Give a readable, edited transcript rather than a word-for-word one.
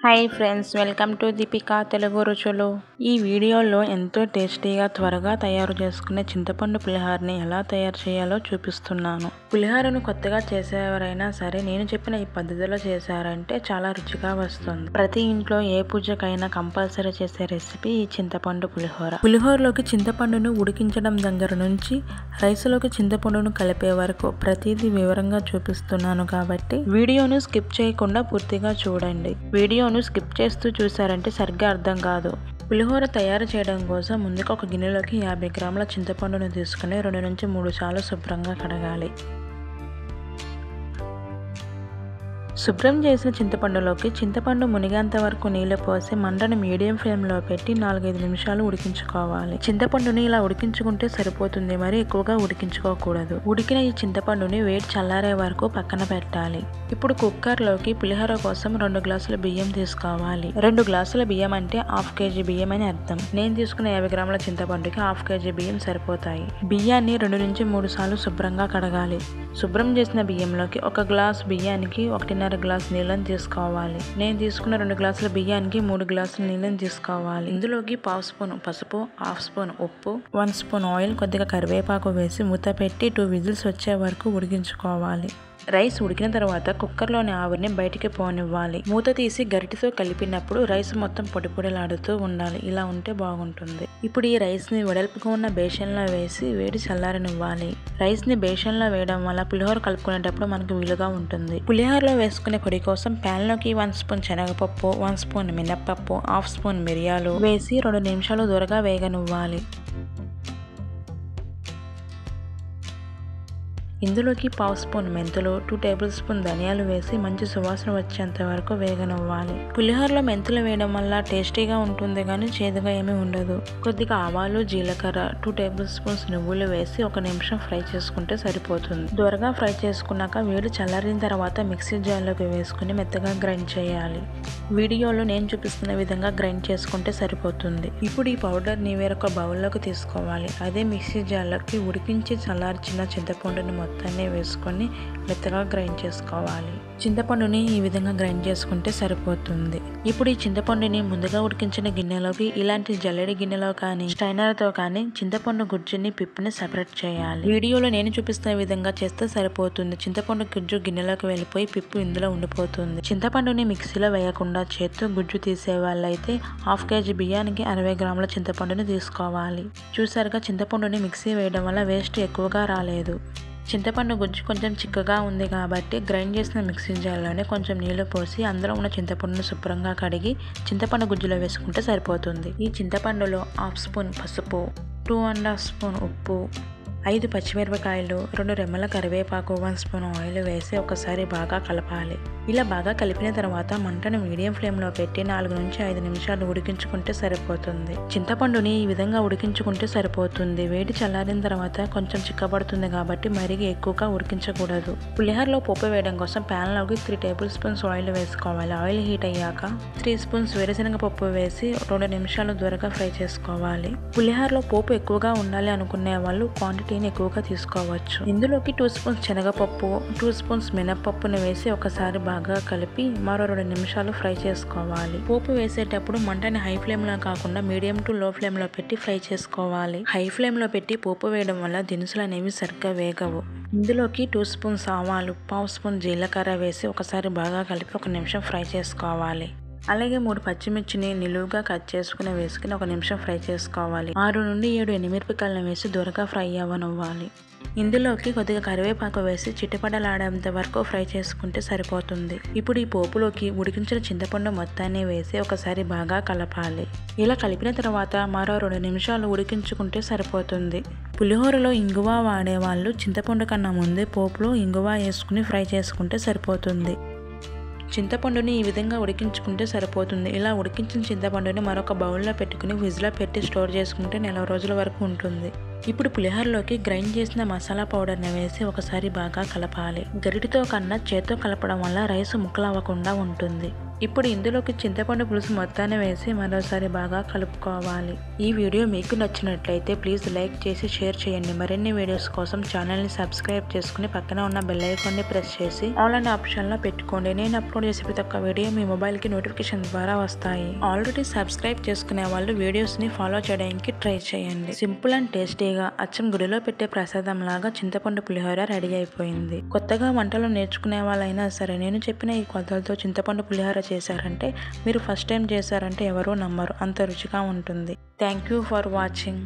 Hi friends, welcome to Deepika Telugu రుచులు. ఈ వీడియోలో ఎంతో టేస్టీగా త్వరగా తయారు చేసుకునే చింతపండు పులిహోరని ఎలా తయారు చేయాలో చూపిస్తున్నాను. పులిహోరను కొత్తగా చేసేవారైనా సరే నేను చెప్పిన ఈ పద్ధతిలో చేశారంటే చాలా రుచిగా వస్తుంది. ప్రతి ఇంట్లో ఏ పూజకైనా కంపల్సరీ చేసే రెసిపీ ఈ చింతపండు పులిహోర. పులిహోరలోకి చింతపండును ఉడికించడం దగ్గర నుంచి రైస్లోకి చింతపండును కలిపే వరకు ప్రతిదీ వివరంగా చూపిస్తున్నాను కాబట్టి వీడియోను స్కిప్ చేయకుండా పూర్తిగా చూడండి. వీడియోను స్కిప్ చేస్తూ చూసారంటే సరిగ్గా అర్థం కాదు. పులిహోర తయారు చేయడం కోసం ముందుగా ఒక గిన్నెలోకి 50 గ్రాముల చింతపండును తీసుకుని 2 నుంచి 3 సార్లు శుభ్రంగా కడగాలి. శుభ్రం చేసిన చింతపండులోకి చింతపండు మునిగేంత వరకు నీళ్లు పోసి మంటను మీడియం ఫ్లేమ్లో పెట్టి 4-5 నిమిషాలు ఉడికించుకోవాలి. చింతపండుని ఇలా ఉడికించుకుంటే సరిపోతుంది, మరి ఎక్కువగా ఉడికించుకోకూడదు. ఉడికిన ఈ చింతపండుని వేడి చల్లారే వరకు పక్కన పెట్టాలి. ఇప్పుడు కుక్కర్లోకి పులిహోర కోసం 2 గ్లాసుల బియ్యం తీసుకోవాలి. 2 గ్లాసుల బియ్యం అంటే 1/2 కేజీ బియ్యం అని అర్థం. నేను తీసుకున్న 50 గ్రాముల చింతపండుకి 1/2 కేజీ బియ్యం సరిపోతాయి. బియ్యాన్ని 2 నుంచి 3 సార్లు శుభ్రంగా కడగాలి. శుభ్రం చేసిన బియ్యంలోకి 1 గ్లాసు బియ్యానికి 1.5 గ్లాసు నీళ్ళని తీసుకోవాలి. నేను తీసుకున్న 2 గ్లాసుల బియ్యానికి 3 గ్లాసుల నీళ్ళని తీసుకోవాలి. ఇందులోకి 1/2 స్పూన్ పసుపు, 1/2 స్పూన్ ఉప్పు, 1 స్పూన్ ఆయిల్, కొద్దిగా కరివేపాకు వేసి మూత పెట్టి 2 విజిల్స్ వచ్చే వరకు ఉడికించుకోవాలి. రైస్ ఉడికిన తర్వాత కుక్కర్లోని ఆవిరిని బయటికి పోనివ్వాలి. మూత తీసి గరిటెతో కలిపినప్పుడు రైస్ మొత్తం పొడి పొడిలాడుతూ ఉండాలి. ఇలా ఉంటే బాగుంటుంది. ఇప్పుడు ఈ రైస్ని వెడల్పుగా ఉన్న బేషన్లో వేసి వేడి చల్లారనివ్వాలి. రైస్ని బేషన్లో వేయడం వల్ల పులిహోర కలుపుకునేటప్పుడు మనకు వీలుగా ఉంటుంది. పులిహోరలో వేసుకునే పొడి కోసం ప్యాన్లోకి 1 స్పూన్ శనగపప్పు, 1 స్పూన్ మినప్పప్పు, 1/2 స్పూన్ మిరియాలు వేసి 2 నిమిషాలు దూరగా వేగనివ్వాలి. ఇందులోకి 1/2 స్పూన్ మెంతులు, 2 టేబుల్ స్పూన్ ధనియాలు వేసి మంచి సువాసన వచ్చేంత వరకు వేగనివ్వాలి. పులిహోరలో మెంతులు వేయడం వల్ల టేస్టీగా ఉంటుంది కానీ చేదుగా ఏమీ ఉండదు. కొద్దిగా ఆవాలు, జీలకర్ర, 2 టేబుల్ స్పూన్స్ నువ్వులు వేసి 1 నిమిషం ఫ్రై చేసుకుంటే సరిపోతుంది. దూరగా ఫ్రై చేసుకున్నాక వేడి చల్లారిన తర్వాత మిక్సీ జార్లోకి వేసుకుని మెత్తగా గ్రైండ్ చేయాలి. వీడియోలో నేను చూపిస్తున్న విధంగా గ్రైండ్ చేసుకుంటే సరిపోతుంది. ఇప్పుడు ఈ పౌడర్ని వేరొక బౌల్లోకి తీసుకోవాలి. అదే మిక్సీ జార్లోకి ఉడికించి చల్లార్చిన చింతపండుని మొత్తాన్ని వేసుకొని మెత్తగా గ్రైండ్ చేసుకోవాలి. చింతపండుని ఈ విధంగా గ్రైండ్ చేసుకుంటే సరిపోతుంది. ఇప్పుడు ఈ చింతపండుని ముందుగా ఉడికించిన గిన్నెలోకి ఇలాంటి జల్లెడి గిన్నెలో కానీ స్ట్రైనర్తో కానీ చింతపండు గుజ్జుని పిప్పిని సెపరేట్ చేయాలి. వీడియోలో నేను చూపిస్తున్న విధంగా చేస్తే సరిపోతుంది. చింతపండు గుజ్జు గిన్నెలోకి వెళ్ళిపోయి పిప్పు ఇందులో ఉండిపోతుంది. చింతపండుని మిక్సీలో వేయకుండా చేత్తో గుజ్జు తీసే వాళ్ళైతే 1/2 కేజీ బియ్యానికి 60 గ్రాముల చింతపండుని తీసుకోవాలి. చూసారుగా, చింతపండుని మిక్సీ వేయడం వల్ల వేస్ట్ ఎక్కువగా రాలేదు. చింతపండు గుజ్జు కొంచెం చిక్కగా ఉంది కాబట్టి గ్రైండ్ చేసిన మిక్సీ జార్లోనే కొంచెం నీళ్లు పోసి అందులో ఉన్న చింతపండును శుభ్రంగా కడిగి చింతపండు గుజ్జులో వేసుకుంటే సరిపోతుంది. ఈ చింతపండులో 1/2 స్పూన్ పసుపు, 2.5 స్పూన్ ఉప్పు, 5 పచ్చిమిరపకాయలు, 2 రెమ్మల కరివేపాకు, 1 స్పూన్ ఆయిల్ వేసి ఒకసారి బాగా కలపాలి. ఇలా బాగా కలిపిన తర్వాత మంటను మీడియం ఫ్లేమ్లో పెట్టి 4 నుంచి 5 నిమిషాలు ఉడికించుకుంటే సరిపోతుంది. చింతపండుని ఈ విధంగా ఉడికించుకుంటే సరిపోతుంది. వేడి చల్లారిన తర్వాత కొంచెం చిక్కబడుతుంది కాబట్టి మరీ ఎక్కువగా ఉడికించకూడదు. పులిహోరలో పోపు వేయడం కోసం ప్యాన్లోకి 3 టేబుల్ స్పూన్స్ ఆయిల్ వేసుకోవాలి. ఆయిల్ హీట్ అయ్యాక 3 స్పూన్స్ వేరుశనగ పప్పు వేసి 2 నిమిషాలు దూరగా ఫ్రై చేసుకోవాలి. పులిహోరలో పోపు ఎక్కువగా ఉండాలి అనుకునే వాళ్ళు క్వాంటిటీని ఎక్కువగా తీసుకోవచ్చు. ఇందులోకి 2 స్పూన్స్ శనగపప్పు, 2 స్పూన్స్ మినప్పప్పును వేసి ఒకసారి బాగా కలిపి మరో 2 నిమిషాలు ఫ్రై చేసుకోవాలి. పోపు వేసేటప్పుడు మంటని హై ఫ్లేమ్లో కాకుండా మీడియం టు లో ఫ్లేమ్లో పెట్టి ఫ్రై చేసుకోవాలి. హై ఫ్లేమ్లో పెట్టి పోపు వేయడం వల్ల దినుసులు అనేవి సరిగ్గా వేగవు. ఇందులోకి 2 స్పూన్స్ ఆవాలు, 1/2 స్పూన్ జీలకర్ర వేసి ఒకసారి బాగా కలిపి 1 నిమిషం ఫ్రై చేసుకోవాలి. అలాగే 3 పచ్చిమిర్చిని నిలువుగా కట్ చేసుకుని వేసుకుని 1 నిమిషం ఫ్రై చేసుకోవాలి. 6 నుండి 7 ఎండుమిరపకాయలను వేసి దూరగా ఫ్రై అవ్వనివ్వాలి. ఇందులోకి కొద్దిగా కరివేపాకు వేసి చిటపటలాడేంత వరకు ఫ్రై చేసుకుంటే సరిపోతుంది. ఇప్పుడు ఈ పోపులోకి ఉడికించిన చింతపండు మొత్తాన్ని వేసి ఒకసారి బాగా కలపాలి. ఇలా కలిపిన తర్వాత మరో 2 నిమిషాలు ఉడికించుకుంటే సరిపోతుంది. పులిహోరలో ఇంగువ వాడేవాళ్ళు చింతపండు కన్నా ముందే పోపులో ఇంగువ వేసుకుని ఫ్రై చేసుకుంటే సరిపోతుంది. చింతపండుని ఈ విధంగా ఉడికించుకుంటే సరిపోతుంది. ఇలా ఉడికించిన చింతపండుని మరొక బౌల్లో పెట్టుకుని ఫ్రిడ్జ్లో పెట్టి స్టోర్ చేసుకుంటే 4 రోజుల వరకు ఉంటుంది. ఇప్పుడు పులిహోరలోకి గ్రైండ్ చేసిన మసాలా పౌడర్ని వేసి ఒకసారి బాగా కలపాలి. గరిటెతో కన్నా చేత్తో కలపడం వల్ల రైస్ ముక్కలవ్వకుండా ఉంటుంది. ఇప్పుడు ఇందులోకి చింతపండు పులుసు మొత్తాన్ని వేసి మరోసారి బాగా కలుపుకోవాలి. ఈ వీడియో మీకు నచ్చినట్లయితే ప్లీజ్ లైక్ చేసి షేర్ చేయండి. మరిన్ని వీడియోస్ కోసం ఛానల్ని సబ్స్క్రైబ్ చేసుకుని పక్కన ఉన్న బెల్ ఐకాన్ని ప్రెస్ చేసి ఆల్ అనే ఆప్షన్లో పెట్టుకోండి. నేను అప్లోడ్ చేసే ప్రతి ఒక్క వీడియో మీ మొబైల్కి నోటిఫికేషన్ ద్వారా వస్తాయి. ఆల్రెడీ సబ్స్క్రైబ్ చేసుకునే వాళ్ళు వీడియోస్ని ఫాలో చేయడానికి ట్రై చేయండి. సింపుల్ అండ్ టేస్టీగా అచ్చం గుడిలో పెట్టే ప్రసాదం లాగా చింతపండు పులిహోర రెడీ అయిపోయింది. కొత్తగా వంటలు నేర్చుకునే వాళ్ళైనా సరే నేను చెప్పిన ఈ కొలతలతో చింతపండు పులిహోర చేశారంటే మీరు ఫస్ట్ టైం చేశారంటే ఎవరూ నమ్మరు, అంత రుచిగా ఉంటుంది. Thank you for watching.